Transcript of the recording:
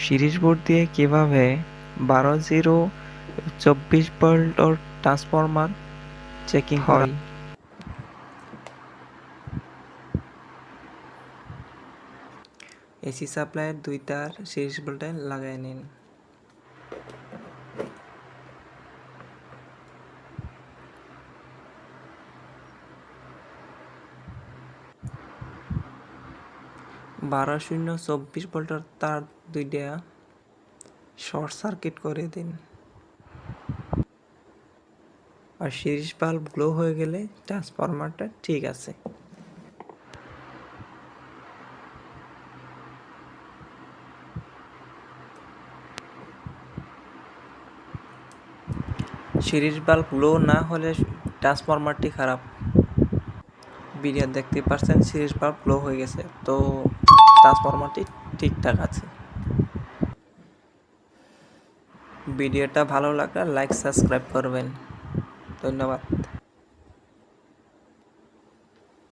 Series board দিয়ে কিভাবে 12 0 24 volt transformer checking করা হয়। এসি সাপ্লাইয়ের 2 তার সিরিজ বোর্ডে লাগাই নিন। বারো 0 24 ভোল্টের তার 2টা শর্ট সার্কিট করে দিন। আর সিরিজ বাল্ব গ্লো হয়ে গেলে ট্রান্সফরমারটা ঠিক আছে। সিরিজ বাল্ব গ্লো না হলে ট্রান্সফরমারটি খারাপ। ভিডিও দেখতে পাচ্ছেন সিরিজ বাল্ব গ্লো হয়ে গেছে, তো ট্রান্সফরমারটি ঠিকঠাক আছে। ভিডিওটা ভালো লাগলে লাইক সাবস্ক্রাইব করবেন। ধন্যবাদ।